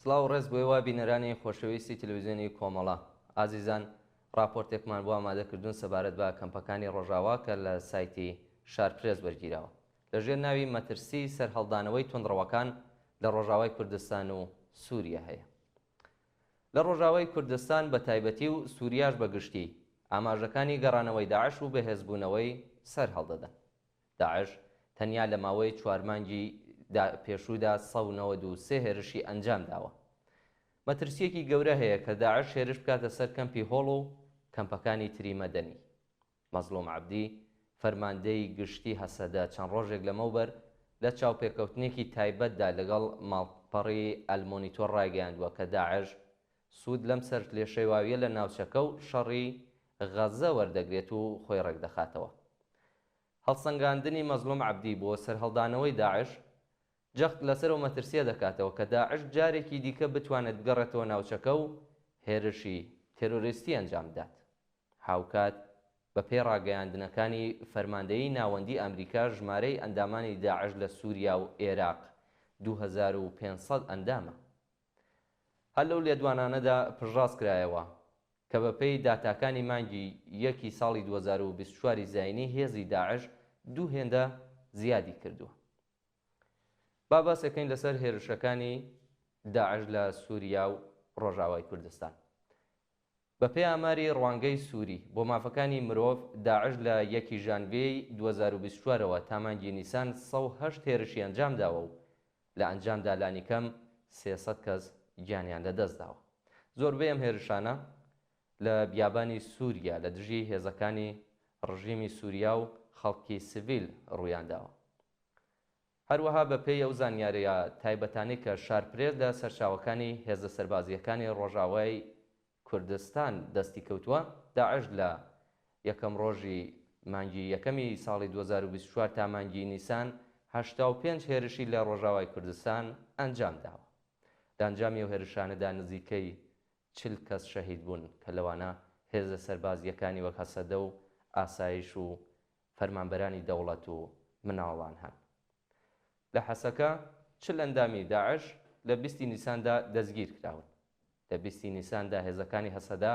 سڵاو ڕێز بۆیەوە بینەرانی خۆشەویستی تەلەڤیزیۆنی کۆمەڵە ئازیزان راپۆرتێکمان بۆ ئامادەکردوون سەبارەت بە کەمپەکانی ڕۆژاوا کە لە سایتی شارپرێس وەرگیراوە لەژێر ناوی مەترسی سەرهەڵدانەوەی تۆندڕەوەکان لە ڕۆژاوای کوردستان و سووریا هەیە. لە ڕۆژاوای کوردستان بە تایبەتی و سووریاش بەگشتی ئاماژەکانی گەڕانەوەی داعش و بەهێزبوونەوەی سەر هەڵدەدەن. داعش تەنیا لە ماوەی 4 مانگی پێشوودا 193 هێرشی ئەنجام داوە. مەترسیەکی گەورە هەیە کە داعش هێرش بکاتە سەر کەمپی هۆڵ و کەمپەکانی تری مەدەنی. مەزلوم عەبدی فەرماندەی گشتی هەسەدە چەند ڕۆژێک لەمەوبەر لە چاوپێکەوتنێکی تایبەتدا لەگەڵ ماڵپەڕی ئەلمۆنیتۆر ڕایگەیاندووە کە داعش سوود لەم سەر لێشێواویە لە ناوچەکە و شەڕی غەزە وەردەگرێت و خۆی ڕێکدەخاتەوە. هەڵسەنگاندنی مەزلوم عەبدی بۆ سەرهەڵدانەوەی داعش جەخت لەسەرەوە مەترسیە دەکاتەوە کە داعش جارێکی دیکە بتوانێت بگەڕێتەوە ناوچەکە و هێرشی تێرۆریستی ئەنجام بدات. هاوکات بە پێی ڕاگەیاندنەکانی فەرماندەیی ناوەندی ئەمریکا ژمارەی ئەندامانی داعش لە سووریا و عێراق 2500 ئەندامە. هەر لەو لێدوانانەدا پژڕاست کرایەوە کە بەپێی داتاکانی مانگی 1 ساڵی 2024 زاینی هێزی داعش 2 هێندە زیادی کردووە. با باسەکەین لەسەر هێرشەکانی داعش لە سووریا و ڕۆژاوای کوردستان. بەپێی ئاماری ڕوانگەی سووری بۆ مافەکانی مرۆڤ داعش لە 1 ژانڤیەی 2024ەوە تا مانگی نیسان 108 هێرشی ئەنجام داوە و لە ئەنجامدا لانی کەم 300 کەس گیانیان لەدەستداوە. زۆربەی ئەم هێرشانە لە بیابانی سووریا لە دژی هێزەکانی ڕژیمی سووریا و خەڵکی سڤیل ڕوویانداوە. هەروەها بەپێی ئەو زانیاریە تایبەتانی کە شارپرێز لە سەرچاوەکانی هێزە سەربازیەکانی ڕۆژاوای کوردستان دەستی کەوتووە، داعش لە یەکەم ڕۆژی مانگی یەکەمی ساڵی 2024 تا مانگی نیسان 85 هێرشی لە ڕۆژاوای کوردستان ئەنجام داوە. لە ئەنجامی ئەو هێرشانەدا نزیکەی 40 کەس شەهید بوون کە لەوانە هێزە سەربازیەکانی وەک هەسەدە و ئاسایش و فەرمانبەرانی دەوڵەت و مناڵان هەن. لە حەسەکە 40 ئەندامی داعش لە 20 نیساندا دەستگیر کراون. لە 20 نیساندا هێزەکانی هەسەدا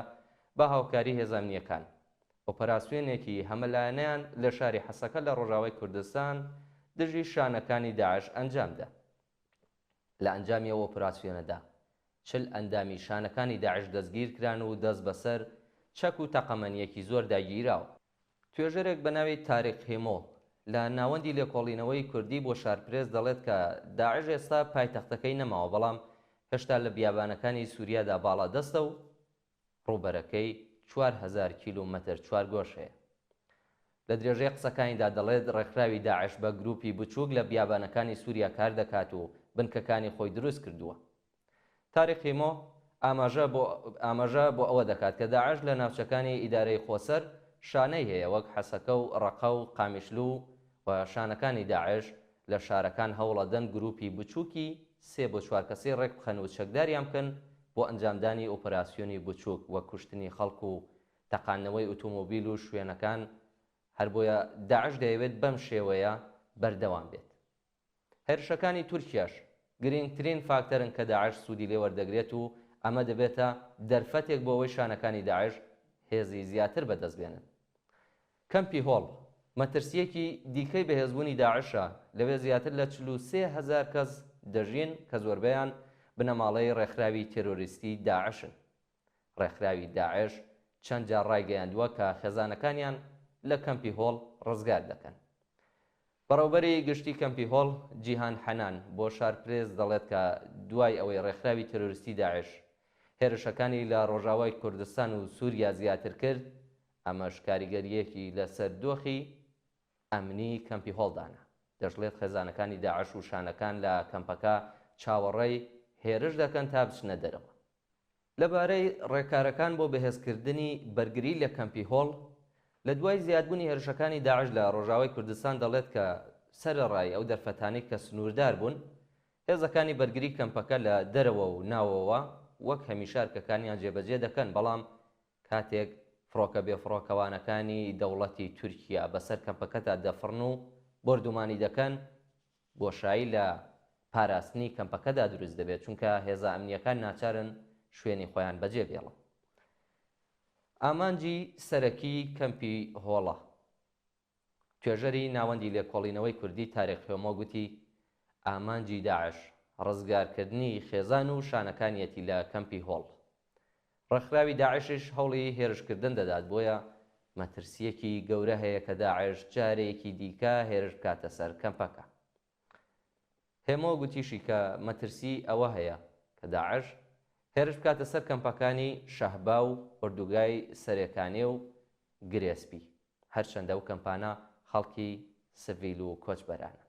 بە هاوکاری هێزە ئەمنیەکان ئۆپەراسیۆنێکی هەمەلایەنیان لە شاری حەسەکە لە ڕۆژاوای کوردستان دژی شانەکانی داعش ئەنجامدا. لە ئەنجامی ئەو ئۆپەراسیۆنەدا 40 ئەندامی شانەکانی داعش دەستگیر کران و دەست بەسەر چەک و تەقەمەنیەکی زۆر داگیراوە. توێژەرێک بە ناوی تاریق هێمۆ لە ناوەندی لێکۆڵینەوەی کوردی بۆ شارپرێز دەڵێت کە داعش ئێستا پایتەختەکەی نەماوە، بەڵام هێشتا لە بیابانەکانی سووریادا باڵا دەستە و ڕووبەرەکەی 4000 کیلومەتر چوارگۆش هەیە. لە درێژەی قسەکانیدا دەڵێت ڕێکخراوی داعش بە گروپی بچووک لە بیابانەکانی سووریا کار دەکات و بنکەکانی خۆی دروست کردووە. تاریق هێمۆ ئاماژە بۆ ئەوە دەکات کە داعش لە ناوچەکانی ئیدارەی خۆسەر شانەی هەیە وەک حەسەکە و ڕەقە و قامیشلو و شانەکانی داعش لە شارەکان هەوڵەدەن گروپی بچووکی 3 بۆ 4 کەسی ڕێک بخەن و چەکداریان بکەن بۆ ئەنجامدانی ئۆپەراسیۆنی بچووک وە کوشتنی خەڵک و تەقانەوەی ئۆتۆمۆبیل و شوێنەکان. هەر بۆیە داعش دەیەوێت بەم شێوەیە بەردەوام بێت. هێرشەکانی تورکیاش گرنگترین فاکتەرن کە داعش سوودی لێ وەردەگرێت و ئەمە دەبێتە دەرفەتێک بۆ ئەوەی شانەکانی داعش هێزی زیاتر بەدەستبێنن. کەمپی هۆڵ مەترسیەکی دیکەی بەهێزبوونی داعشە، لەوێ زیاتر لە 43,000 کەس دەژین کە زۆربەیان بنەماڵەی ڕێکخراوی تێرۆریستی داعشن. ڕێکخراوی داعش چەند جار ڕایگەیاندووە کە خێزانەکانیان لە کەمپی هۆڵ ڕزگار دەکەن. بەڕێوەبەری گشتی کەمپی هۆڵ جیهان حەنان بۆ شارپرێز دەڵێت کە دوای ئەوەی ڕێکخراوی تێرۆریستی داعش هێرشەکانی لە ڕۆژاوای کوردستان و سووریا زیاتر کرد، ئەمەش کاریگەریەکی لەسەر دۆخی ئەمنی کەمپی هۆڵدانە. دەژڵێت خێزانەکانی داعش و شانەکان لە کەمپەکە چاوەڕێی هێرش دەکەن تا بچنە دەرەوە. لەبارەی ڕێکارەکان بۆ بەهێزکردنی بەرگری لە کەمپی هۆڵ لە دوای زیادبوونی هێرشەکانی داعش لە ڕۆژاوای کوردستان دەڵێت کە سەرەڕای ئەو دەرفەتانەی کە سنووردار بوون، هێزەکانی بەرگری کەمپەکە لە دەرەوە و ناوەوە وەک هەمیشە ئەرکەکانیان جێبەجێ دەکەن، بەڵام کاتێک فڕۆکە بێفڕۆکەوانەکانی دەوڵەتی تورکیا بەسەر کەمپەکەدا دەفڕن و بردومانی دەکەن، بۆشایی لە پاراستنی کەمپەکەدا دروست دەبێت چونکە هێزە ئەمنیەکان ناچارن شوێنی خۆیان بەجێ بێڵن. ئامانجی سەرەکی کەمپی هۆڵە. توێژەری ناوەندی لێکۆڵینەوەی کوردی تاریخ هێمۆ گوتی ئامانجی داعش ڕزگارکردنی خێزان و شانەکانیەتی لە کەمپی هۆڵ. ڕێکخراوی داعشش هەوڵی هێرشکردن دەدات بۆیە مەترسیەکی گەورە هەیە کە داعش جارێکی دیکە هێرش بکاتە سەر کەمپەکە. هێمۆ گوتیشی کە مەترسی ئەوە هەیە کە داعش هێرش بکاتە سەر کەمپەکانی شەهبا و ئوردوگای سەرێکانێ و گرێسپی، هەرچەندە ئەو کەمپانە خەڵکی سڤیل و کۆچبەرانە.